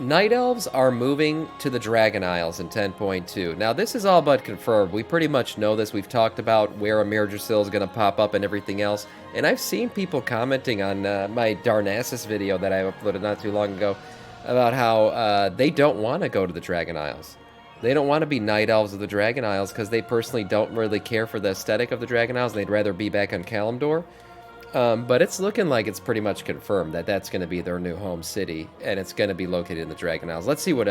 Night Elves are moving to the Dragon Isles in 10.2. Now, this is all but confirmed. We pretty much know this. We've talked about where a Mirdrasil is going to pop up and everything else. And I've seen people commenting on my Darnassus video that I uploaded not too long ago about how they don't want to go to the Dragon Isles. They don't want to be Night Elves of the Dragon Isles because they personally don't really care for the aesthetic of the Dragon Isles. They'd rather be back on Kalimdor. But it's looking like it's pretty much confirmed that that's going to be their new home city, and it's going to be located in the Dragon Isles. Let's see what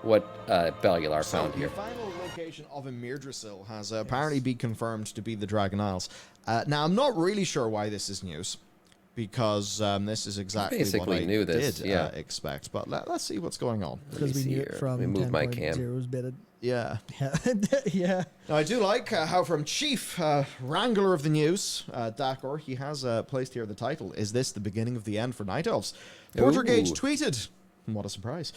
Bellular found here. The final location of a Mirdrasil has apparently been confirmed to be the Dragon Isles. Now, I'm not really sure why this is news, because this is exactly Basically what I knew this, did expect. But let's see what's going on. Because we knew it from 10.0's beta. Yeah. Yeah. Now, I do like how from Chief Wrangler of the News, Dakor, he has placed here the title, "Is this the beginning of the end for Night Elves?" Portergage tweeted, what a surprise,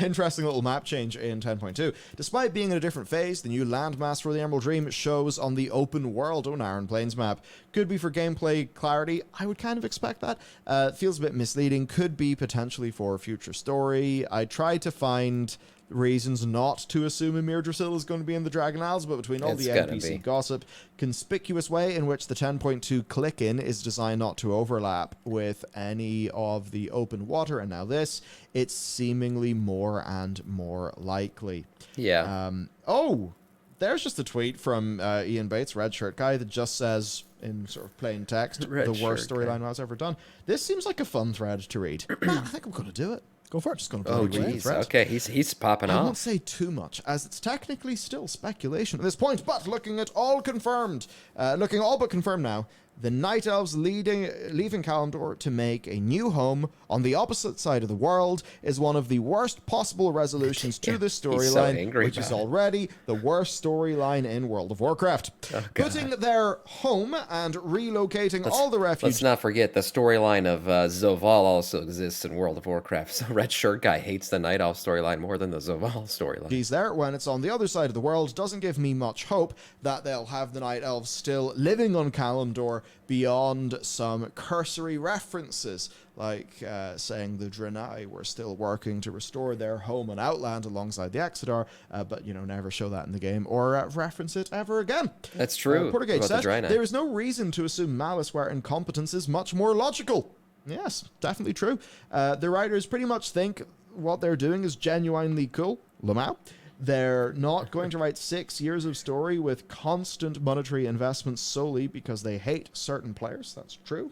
interesting little map change in 10.2. Despite being in a different phase, the new landmass for the Emerald Dream shows on the open world Onaran Plains map. Could be for gameplay clarity. I would kind of expect that. Feels a bit misleading. Could be potentially for a future story. I tried to find reasons not to assume Emir Drasil is going to be in the Dragon Isles, but between all the NPC gossip, conspicuous way in which the 10.2 click-in is designed not to overlap with any of the open water, and now this, it's seemingly more and more likely. Yeah. Oh, there's just a tweet from Ian Bates, Red Shirt Guy, that just says, in sort of plain text, the worst storyline I've ever done. This seems like a fun thread to read. I think I'm going to do it. Go for it. Just going to jeez. Okay, he's popping off. I won't say too much, as it's technically still speculation at this point, but looking all but confirmed now, the Night Elves leaving Kalimdor to make a new home on the opposite side of the world is one of the worst possible resolutions to this storyline, which is already the worst storyline in World of Warcraft. Oh, putting their home and relocating all the refuge... Let's not forget, the storyline of Zoval also exists in World of Warcraft, so Red Shirt Guy hates the Night Elf storyline more than the Zoval storyline. He's there when it's on the other side of the world. Doesn't give me much hope that they'll have the Night Elves still living on Kalimdor beyond some cursory references, like saying the Draenei were still working to restore their home on Outland alongside the Exodar, but, never show that in the game or reference it ever again. That's true. Portergage said, there is no reason to assume malice where incompetence is much more logical. Yes, definitely true. The writers pretty much think what they're doing is genuinely cool. Lamau. They're not going to write 6 years of story with constant monetary investments solely because they hate certain players. That's true.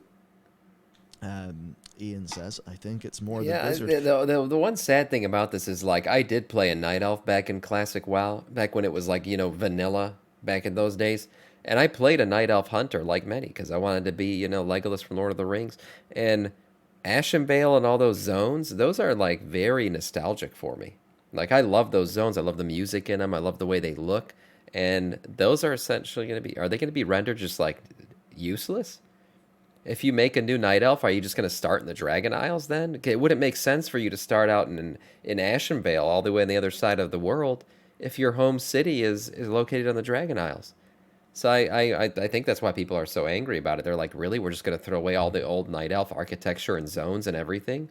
Ian says, I think it's more the Blizzard. The one sad thing about this is, like, I did play a Night Elf back in Classic WoW, back when it was, like, vanilla back in those days. And I played a Night Elf Hunter, like many, because I wanted to be, Legolas from Lord of the Rings. And Ashenvale and all those zones, those are, like, very nostalgic for me. Like, I love those zones. I love the music in them. I love the way they look. And those are essentially going to be... Are they going to be rendered just, like, useless? If you make a new Night Elf, are you just going to start in the Dragon Isles then? Okay, would it make sense for you to start out in Ashenvale, all the way on the other side of the world, if your home city is located on the Dragon Isles? So I think that's why people are so angry about it. They're like, really? We're just going to throw away all the old Night Elf architecture and zones and everything?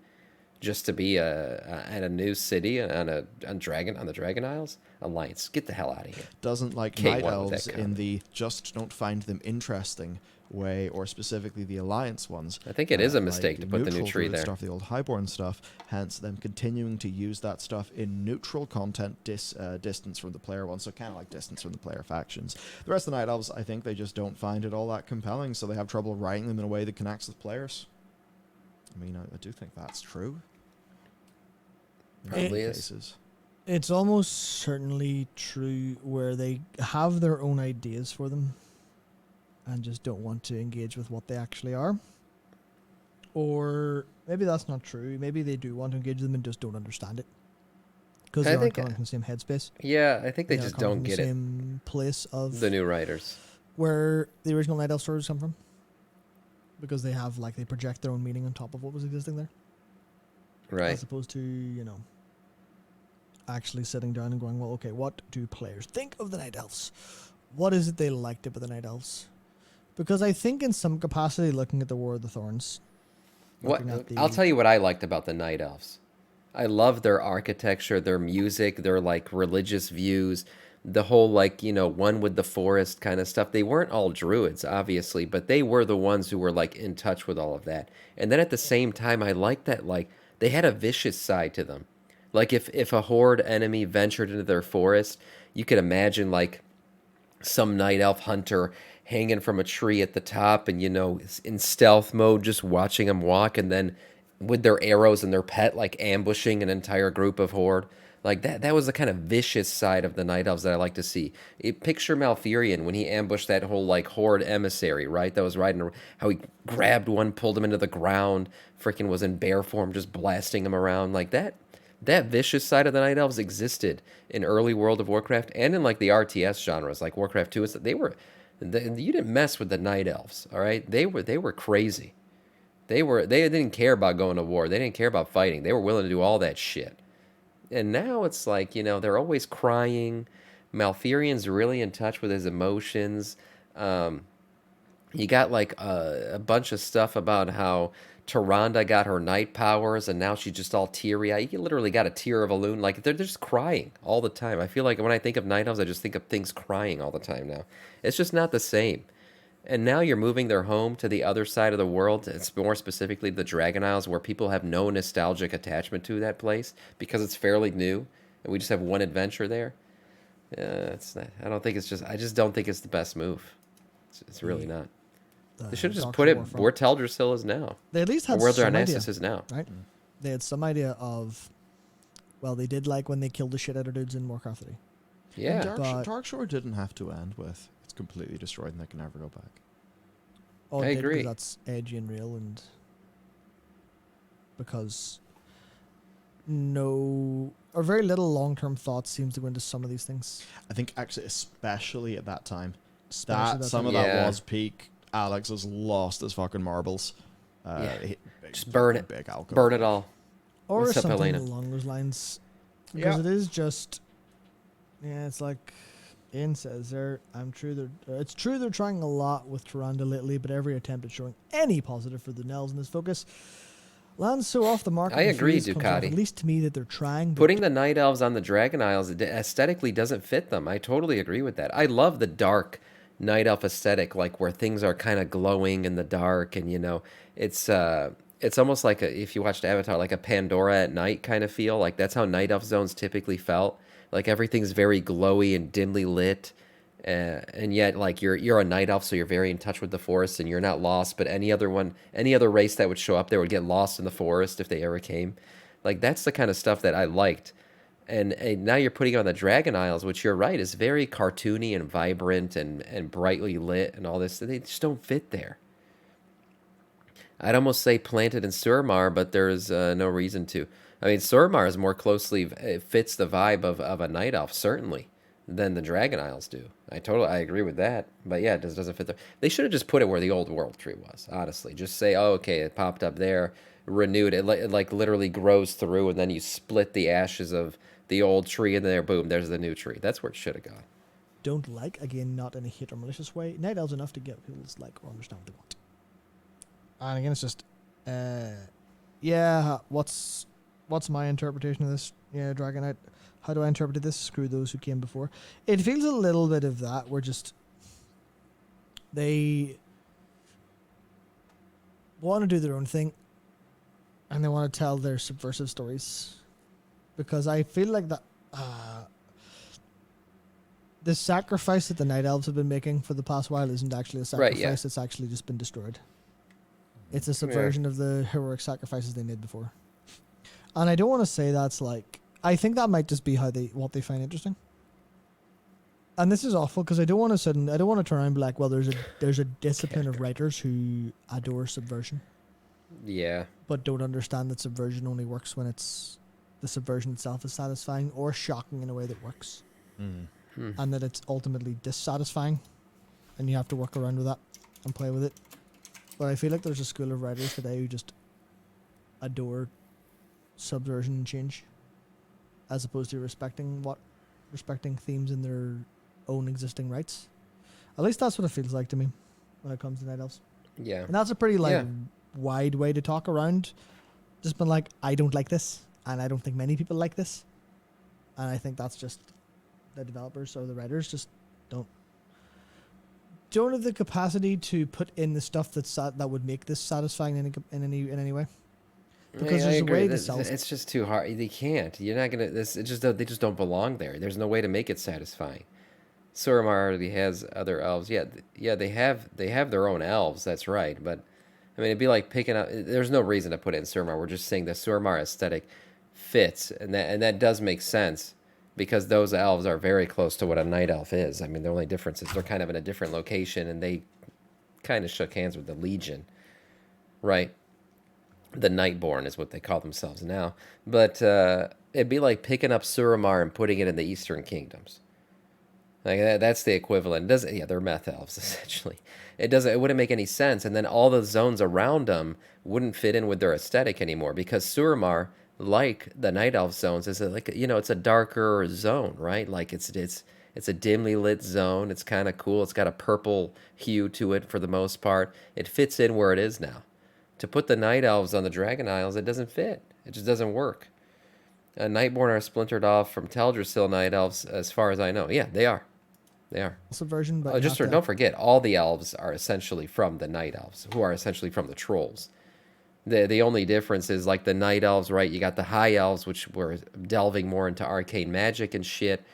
Just to be at a new city on the Dragon Isles? Alliance, get the hell out of here. Doesn't like Night Elves in the just don't find them interesting way, or specifically the Alliance ones. I think it is a mistake to put the new tree there. Stuff, the old Highborn stuff, hence them continuing to use that stuff in neutral content distance from the player ones, so kind of like distance from the player factions. The rest of the Night Elves, I think they just don't find it all that compelling, so they have trouble writing them in a way that connects with players. I mean, I do think that's true. Probably is. It's almost certainly true where they have their own ideas for them and just don't want to engage with what they actually are. Or maybe that's not true. Maybe they do want to engage with them and just don't understand it. Because they aren't coming from the same headspace. Yeah, I think they just don't get it. Same place of the new writers. Where the original Night Elf stories come from. Because they have, like, they project their own meaning on top of what was existing there. Right. As opposed to, actually sitting down and going, well, okay, what do players think of the Night Elves? What is it they liked about the Night Elves? Because I think in some capacity, looking at the War of the Thorns... I'll tell you what I liked about the Night Elves. I love their architecture, their music, their like religious views, the whole like, one with the forest kind of stuff. They weren't all druids, obviously, but they were the ones who were like in touch with all of that. And then at the same time, I like that like they had a vicious side to them. Like if a horde enemy ventured into their forest, you could imagine like some night elf hunter hanging from a tree at the top and in stealth mode just watching them walk, and then with their arrows and their pet like ambushing an entire group of horde. Like that was the kind of vicious side of the night elves that I like to see. Picture Malfurion when he ambushed that whole like horde emissary, right? That was riding, how he grabbed one, pulled him into the ground, freaking was in bear form, just blasting him around like that. That vicious side of the night elves existed in early World of Warcraft and in like the RTS genres, like Warcraft 2. You didn't mess with the night elves, all right? They were crazy. They didn't care about going to war. They didn't care about fighting. They were willing to do all that shit. And now it's like, they're always crying. Malfurion's really in touch with his emotions. You got like a bunch of stuff about how Tyrande got her night powers and now she's just all teary-eyed. You literally got a tear of a loon. Like they're just crying all the time. I feel like when I think of night elves, I just think of things crying all the time now. It's just not the same. And now you're moving their home to the other side of the world. It's more specifically the Dragon Isles, where people have no nostalgic attachment to that place because it's fairly new, and we just have one adventure there. It's not. I don't think it's just. I just don't think it's the best move. It's really not. They should have just put it where Teldrassil is now. They at least had or where some idea, Darnassus is now. right? They had some idea of, well, they did like when they killed the shit out of dudes in Warcraft 3. Yeah. Darkshore didn't have to end with it's completely destroyed and they can never go back. Oh, I agree. That's edgy and real, and because no or very little long-term thought seems to go into some of these things. I think actually, especially at that time, Especially that some time. of that Yeah. was peak. Alex has lost his fucking marbles. Just burn it. Big alcohol. Burn it all. Or What's up, something Helena? along those lines. Because Yeah. it is just, it's like Ian says there. It's true they're trying a lot with Tyrande lately, but every attempt at showing any positive for the Nels in this focus lands so off the mark. I and agree, feels comes off, Ducati. At least to me, that they're trying. But Putting the night elves on the Dragon Isles aesthetically doesn't fit them. I totally agree with that. I love the dark night elf aesthetic, like where things are kind of glowing in the dark, and it's almost like if you watched Avatar, like a Pandora at night kind of feel. Like that's how night elf zones typically felt. Like everything's very glowy and dimly lit, and yet like you're a night elf, so you're very in touch with the forest and you're not lost. But any other race that would show up there would get lost in the forest if they ever came. Like that's the kind of stuff that I liked. And now you're putting on the Dragon Isles, which you're right is very cartoony and vibrant and brightly lit and all this. They just don't fit there. I'd almost say planted in Suramar, but there's no reason to. I mean, Suramar is more closely, it fits the vibe of a night elf, certainly, than the Dragon Isles do. I agree with that. But yeah, it doesn't fit there. They should have just put it where the old world tree was, honestly. Just say, oh, okay, it popped up there, renewed. It like literally grows through, and then you split the ashes of the old tree, and there, boom, there's the new tree. That's where it should have gone. don't like, again, not in a hate or malicious way. Night elves enough to get people's like or understand what they want. And again, it's just, yeah. What's my interpretation of this? Yeah, Dragonite. How do I interpret this? Screw those who came before. It feels a little bit of that. Where just they want to do their own thing, and they want to tell their subversive stories, because I feel like that the sacrifice that the Night Elves have been making for the past while isn't actually a sacrifice. Right, yeah. It's actually just been destroyed. It's a subversion of the heroic sacrifices they made before. And I don't want to say that's like, I think that might just be what they find interesting. And this is awful because I don't want to turn around and be like, well, there's a discipline of writers who adore subversion, Yeah. but don't understand that subversion only works when the subversion itself is satisfying or shocking in a way that works. And that it's ultimately dissatisfying, and you have to work around with that and play with it. But I feel like there's a school of writers today who just adore subversion and change, as opposed to respecting themes in their own existing rights. At least that's what it feels like to me when it comes to Night Elves. Yeah. And that's a pretty wide way to talk around. Just been like, I don't like this. and I don't think many people like this. And I think that's just the developers or the writers just don't have the capacity to put in the stuff that would make this satisfying in any way. Because I there's a agree. way to sell it. It's just too hard. They can't. You're not gonna. They just don't belong there. There's no way to make it satisfying. Suramar already has other elves. Yeah, they have their own elves. That's right. But I mean, it'd be like picking up. There's no reason to put it in Suramar. We're just saying the Suramar aesthetic fits, and that does make sense because those elves are very close to what a night elf is. I mean, the only difference is they're kind of in a different location, and they kind of shook hands with the Legion, right? The Nightborn is what they call themselves now. But it'd be like picking up Suramar and putting it in the Eastern Kingdoms. Like that's the equivalent. It doesn't? Yeah, they're meth elves essentially. It doesn't. It wouldn't make any sense. And then all the zones around them wouldn't fit in with their aesthetic anymore because Suramar, like the Night Elf zones, is it's a darker zone, right? Like it's a dimly lit zone. It's kind of cool. It's got a purple hue to it for the most part. It fits in where it is now. To put the Night Elves on the Dragon Isles, it doesn't fit. It just doesn't work. Nightborn are splintered off from Teldrassil Night Elves, as far as I know. Yeah, they are. They are. Subversion, but Don't forget, all the elves are essentially from the Night Elves, who are essentially from the Trolls. The only difference is like the Night Elves, right? You got the High Elves, which were delving more into arcane magic and shit.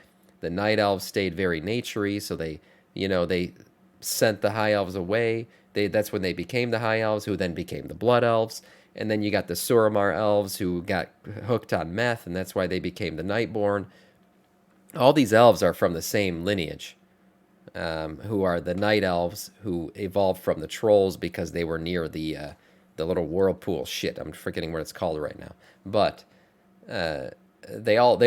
The Night Elves stayed very naturey, so they sent the High Elves away. That's when they became the High Elves, who then became the Blood Elves. And then you got the Suramar Elves, who got hooked on meth, and that's why they became the Nightborn. All these elves are from the same lineage, who are the Night Elves, who evolved from the Trolls because they were near the little whirlpool shit. I'm forgetting what it's called right now. But they're all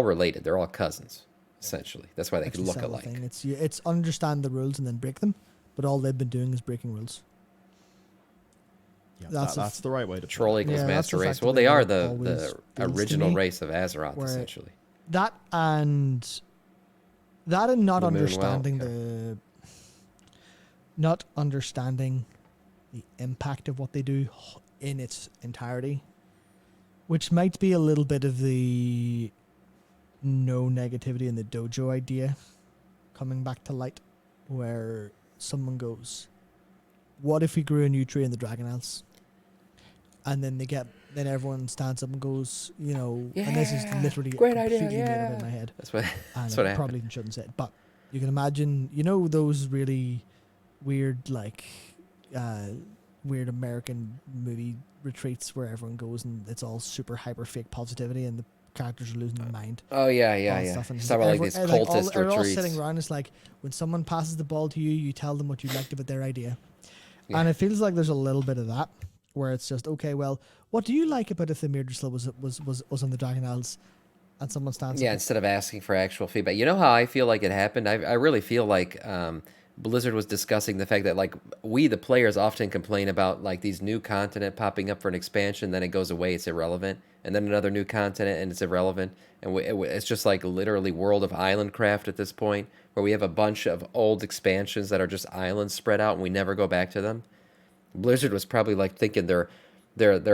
related. They're all cousins, essentially. That's why they could look alike. It's understand the rules and then break them. But all they've been doing is breaking rules. Yeah, that's the right way to Troll equals master race. Well, they are the original race of Azeroth, essentially. That and not understanding not understanding the impact of what they do in its entirety, which might be a little bit of the no negativity in the dojo idea coming back to light, where someone goes, what if we grew a new tree in the Dragon Isles? And then then everyone stands up and goes, and this is literally great completely idea, made up in my head. That's what I happened. probably shouldn't say it, but you can imagine, those really weird, weird American movie retreats where everyone goes and it's all super hyper fake positivity and the characters are losing their mind. Oh yeah. Stuff. And It's about like these cultist they're all retreats. sitting around. It's like when someone passes the ball to you, you tell them what you liked about their idea, Yeah. and it feels like there's a little bit of that where it's just okay. Well, what do you like about if the Myrddrassil was on the Dragon Isles, and someone stands Yeah, up? instead of asking for actual feedback. You know how I feel like it happened? I really feel like Blizzard was discussing the fact that like we, the players, often complain about like these new continent popping up for an expansion, then it goes away, it's irrelevant, and then another new continent and it's irrelevant, and it's just like literally World of Island Craft at this point, where we have a bunch of old expansions that are just islands spread out and we never go back to them. Blizzard was probably like thinking they're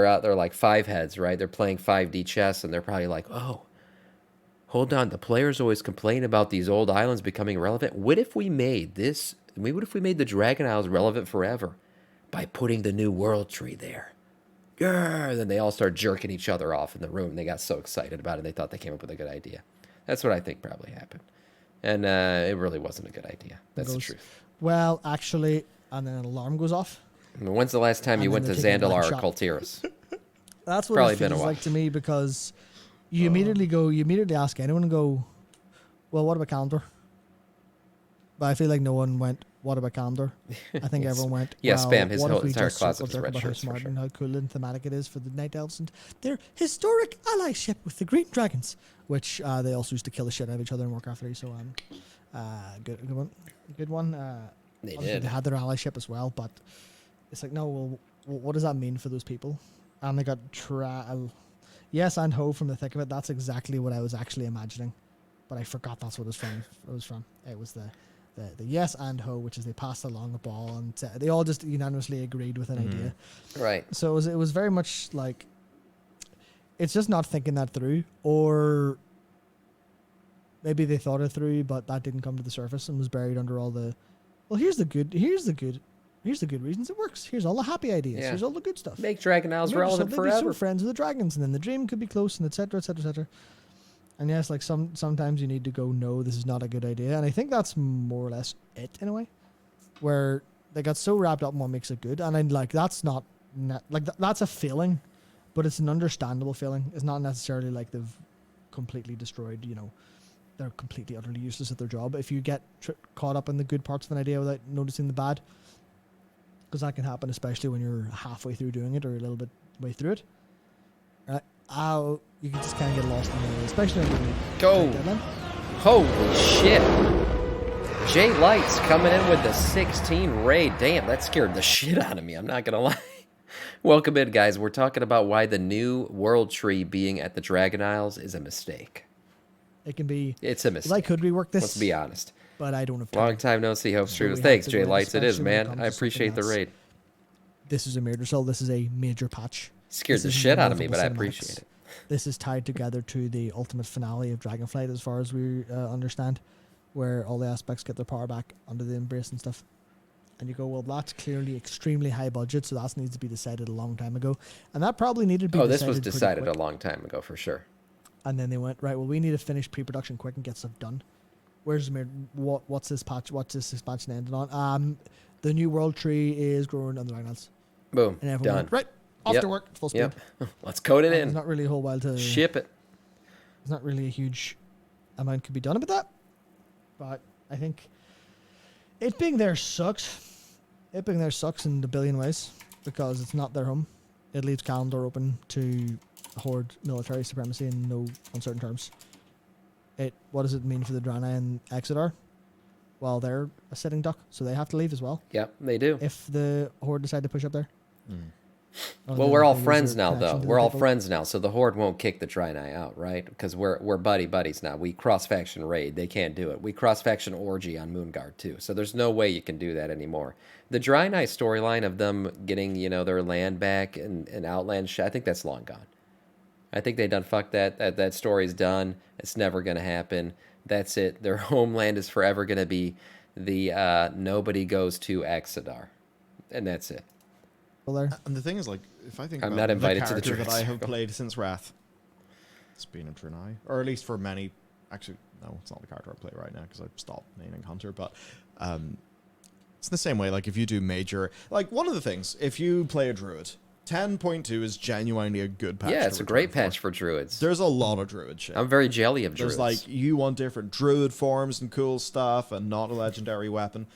out there like five heads, right? They're playing 5D chess and they're probably like, oh, hold on, the players always complain about these old islands becoming relevant. What if we made the Dragon Isles relevant forever by putting the new world tree there? Yeah, then they all start jerking each other off in the room. They got so excited about it, they thought they came up with a good idea. That's what I think probably happened. And it really wasn't a good idea. That's the truth. Well, actually, and then an alarm goes off. I mean, when's the last time you went to Zandalar or Kultiris? That's what Probably it been a feels while. like to me, because you immediately ask anyone and go, well, what about Calendar? But I feel like no one went, what about Calendar? I think everyone went, Yeah, well, spam his what whole if we entire just closet circle is jerk red about how shirts for smart sure. and how cool and thematic it is for the Night Elves and their historic allyship with the Green Dragons, which they also used to kill the shit out of each other in Warcraft 3, so good one. They Obviously did. they had their allyship as well, but it's like, no, well, what does that mean for those people? And they got yes and ho from the thick of it. That's exactly what I was actually imagining, but I forgot that's what it was from. It was the yes and ho, which is they passed along a ball and they all just unanimously agreed with an idea. Right. So it was very much like It's just not thinking that through, or maybe they thought it through, but that didn't come to the surface and was buried under all the. Well, here's the good reasons it works. Here's all the happy ideas. Yeah. Here's all the good stuff. Make Dragon Isles Maybe relevant they'd be forever. so friends with the dragons, and then the dream could be close, and etc. etc. etc. And yes, like sometimes you need to go, no, this is not a good idea, and I think that's more or less it in a way, where they got so wrapped up in what makes it good, and I'm like, that's not like that's a feeling, but it's an understandable feeling. It's not necessarily like they've completely destroyed, they're completely utterly useless at their job. If you get caught up in the good parts of an idea without noticing the bad, because that can happen, especially when you're halfway through doing it or a little bit way through it. You can just kind of get lost in the, especially when you Go. deadline. Holy shit. Jay Lights coming in with the 16 raid. Damn, that scared the shit out of me. I'm not going to lie. Welcome in, guys. We're talking about why the new world tree being at the Dragon Isles is a mistake. It can be. It's a mistake. Like, could rework this? Let's be honest. But I don't have time. Long time no see, hope streamers. we Thanks, have to Jay wait, Lights. It is, especially when it man. comes I to appreciate the something else. raid. This is a major soul. This is a major patch. Scared This the is shit out of me, but I multiple appreciate cinematics. it. This is tied together to the ultimate finale of Dragonflight, as far as we understand, where all the aspects get their power back under the embrace and stuff. And you go, well, that's clearly extremely high budget, so that needs to be decided a long time ago. And that probably needed to be Oh, this was pretty decided quick. a long time ago for sure. And then they went, right, well, we need to finish pre-production quick and get stuff done. What's this patch? What's this expansion ending on? The new world tree is growing on the Rhinos. Boom. And everyone Done. went, right, off Yep. to work, full speed. Yep. Let's code it There's in. not really a whole while to Ship it. There's not really a huge amount could be done about that. But I think it being there sucks. It being there sucks in a billion ways because it's not their home. It leaves Kalimdor open to Horde military supremacy in no uncertain terms. What does it mean for the Draenei and Exeter? Well, they're a sitting duck, so they have to leave as well Yep, they do. if the Horde decide to push up there. Or Well, they- we're all they lose friends their now, though. connection to the We're all people. friends now, so the Horde won't kick the Draenei out, right? Because we're buddies now. We cross-faction raid. They can't do it. We cross-faction orgy on Moonguard, too. So there's no way you can do that anymore. The Draenei storyline of them getting, their land back and Outland shit, I think that's long gone. I think they done fucked that. That story's done. It's never going to happen. That's it. Their homeland is forever going to be the nobody goes to Exodar. And that's it. Well, there. And the thing is, like, if I think I'm about not the invited to the character that I Druids. have played since Wrath, it's been a Draenei, or at least for many. Actually, no, it's not the character I play right now because I've stopped naming Hunter. But it's the same way. Like, if you do major, like one of the things, if you play a Druid, 10.2 is genuinely a good patch. Yeah, to it's a return great for. patch for Druids. There's a lot of Druid shit. I'm very jelly of There's Druids. like you want different Druid forms and cool stuff, and not a legendary weapon.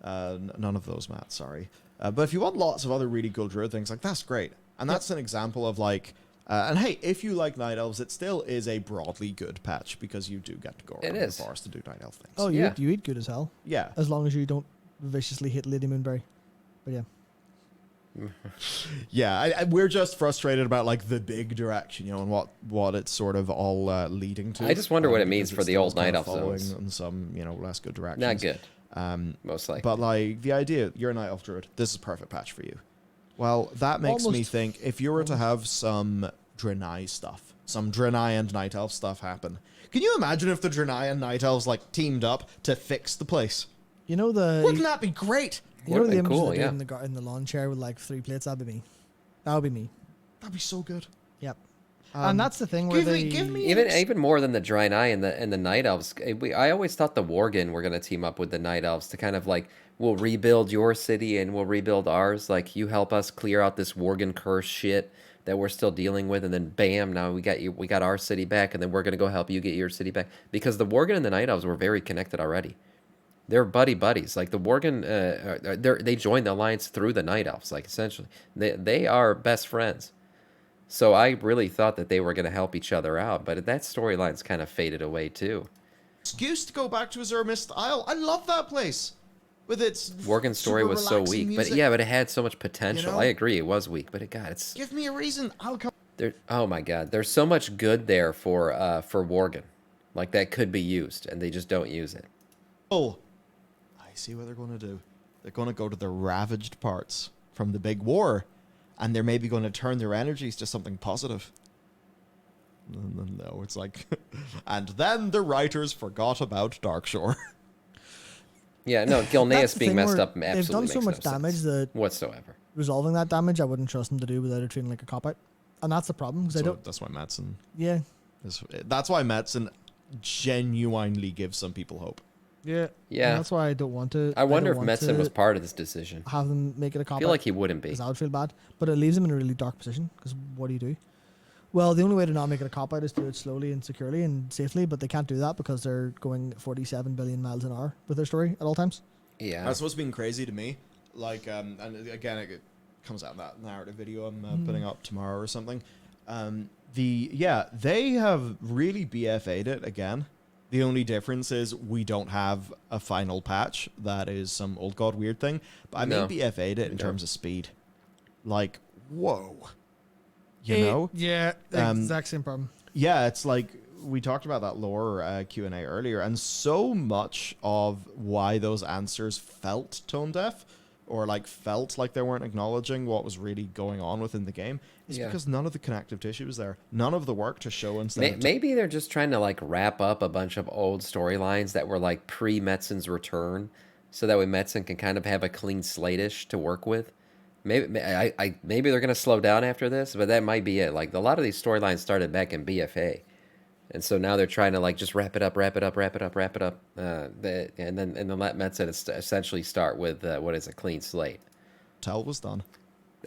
None of those, Matt. Sorry. But if you want lots of other really cool Druid things, like that's great. And that's an example of like, and hey, if you like Night Elves, it still is a broadly good patch because you do get to go around the forest to do Night Elf things. Oh, Yeah. you eat good as hell. Yeah. As long as you don't viciously hit Lady Moonberry. But yeah. Yeah, we're just frustrated about like the big direction, and what it's sort of all leading to. I just wonder what it because means it for the still old is kind Night of Elf following zones. in some, less good directions. Not good, most likely. But like the idea, you're a Night Elf Druid. This is a perfect patch for you. Well, that makes me Almost. think if you were to have some Draenei stuff, some Draenei and Night Elf stuff happen, can you imagine if the Draenei and Night Elves like teamed up to fix the place? You know the Wouldn't that be great? you know Would've the been images cool, they did yeah. in the lawn chair with like 3 plates? That'd be me. That would be me. That'd be so good. Yep. And that's the thing where give me Even more than the Draenei and the Night Elves. I always thought the Worgen were going to team up with the Night Elves to kind of like, we'll rebuild your city and we'll rebuild ours. Like, you help us clear out this Worgen curse shit that we're still dealing with, and then bam, now we got our city back, and then we're going to go help you get your city back. Because the Worgen and the Night Elves were very connected already. They're buddies. Like the Worgen, they joined the alliance through the Night Elves. Like essentially, they are best friends. So I really thought that they were going to help each other out, but that storyline's kind of faded away too. Excuse to go back to Azure Mist Isle. I love that place. With its Worgen's story super was so relaxing weak, music. but it had so much potential. know? I agree, it was weak, but it's Give me a reason. I'll come. there. Oh my God, there's so much good there for Worgen, like that could be used, and they just don't use it. Oh, I see what they're going to do. They're going to go to the ravaged parts from the big war, and they're maybe going to turn their energies to something positive. No, it's like, and then the writers forgot about Darkshore. Yeah, no, That's Gilneas the being thing messed where up absolutely they've done makes so no much damage sense that whatsoever. resolving that damage, I wouldn't trust them to do without it treating like a cop out, and that's the problem because I don't. That's why Metzen. Yeah, That's why Metzen genuinely gives some people hope. yeah, Yeah. And that's why I don't want to. I wonder if don't want Metzen to was part of this decision. have them make it a I cop feel out. like he wouldn't be. Because I would feel bad. But it leaves him in a really dark position. Because what do you do? Well, the only way to not make it a cop out is to do it slowly and securely and safely. But they can't do that because they're going 47 billion miles an hour with their story at all times. Yeah. That's what's been crazy to me. Like, and again, it comes out in that narrative video I'm putting up tomorrow or something. They have really BFA'd it again. The only difference is we don't have a final patch. That is some old god weird thing. But I mean No. BFA'd it in terms of speed. Like, whoa. You know? Yeah, exact same problem. Yeah, it's like we talked about that lore Q&A earlier, and so much of why those answers felt tone deaf or like felt like they weren't acknowledging what was really going on within the game is because none of the connective tissue was there. None of the work to show instead. Maybe they're just trying to like wrap up a bunch of old storylines that were like pre-Metzen's return, so that way Metzen can kind of have a clean slate-ish to work with. Maybe maybe they're gonna slow down after this, but that might be it. Like a lot of these storylines started back in BFA, and so now they're trying to like just wrap it up, and then let Metzen essentially start with what is a clean slate. Tell was done.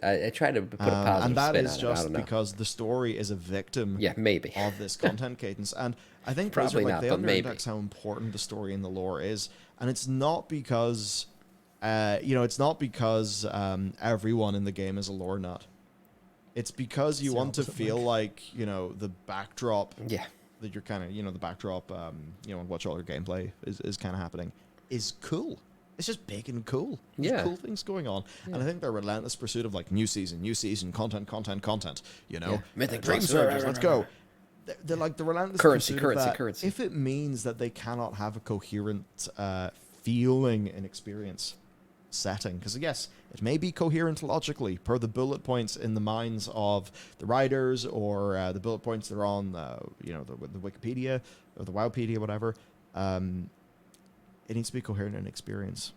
I try to put a positive and that spin is on it. I just don't know. because the story is a victim Maybe. of this content cadence. And I think Probably Blizzard, not, they but maybe. underindex how important the story and the lore is. And it's not because it's not because everyone in the game is a lore nut. It's because you the want to opposite, feel Mike. like, the backdrop Yeah. that you're kind of, the backdrop, and watch all your gameplay is kind of happening is cool. It's just big and cool. There's Yeah. cool things going on. And I think their relentless pursuit of like new season, content, Mythic Dream Plus, Surges, let's go. They're like the relentless Currency, pursuit of that. currency. If it means that they cannot have a coherent feeling and experience setting, because yes, it may be coherent logically per the bullet points in the minds of the writers or the bullet points that are on the Wikipedia or the Wowpedia, whatever. It needs to be coherent in experience,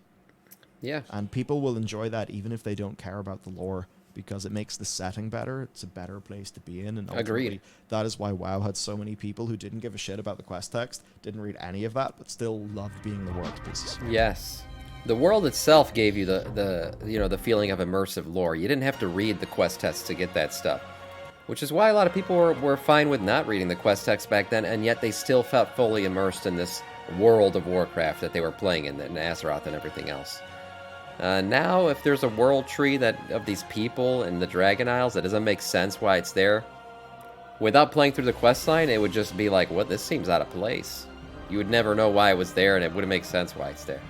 Yeah. and people will enjoy that even if they don't care about the lore, because it makes the setting better. It's a better place to be in, and ultimately, Agreed. that is why WoW had so many people who didn't give a shit about the quest text, didn't read any of that, but still loved being the world pieces. Yes. The world itself gave you the feeling of immersive lore. You didn't have to read the quest text to get that stuff, which is why a lot of people were fine with not reading the quest text back then, and yet they still felt fully immersed in this world of Warcraft that they were playing in Azeroth and everything else. Now, if there's a world tree of these people in the Dragon Isles that doesn't make sense why it's there, without playing through the quest line, it would just be like, what? This seems out of place. You would never know why it was there, and it wouldn't make sense why it's there.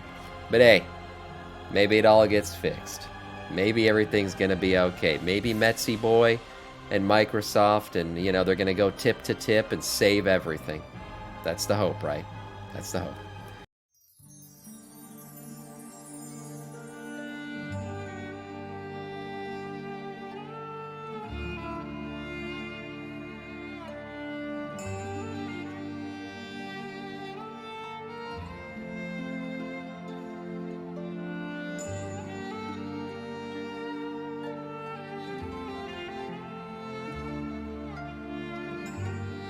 But hey, maybe it all gets fixed. Maybe everything's gonna be okay. Maybe Metzi Boy and Microsoft and they're gonna go tip to tip and save everything. That's the hope, right? That's the hope.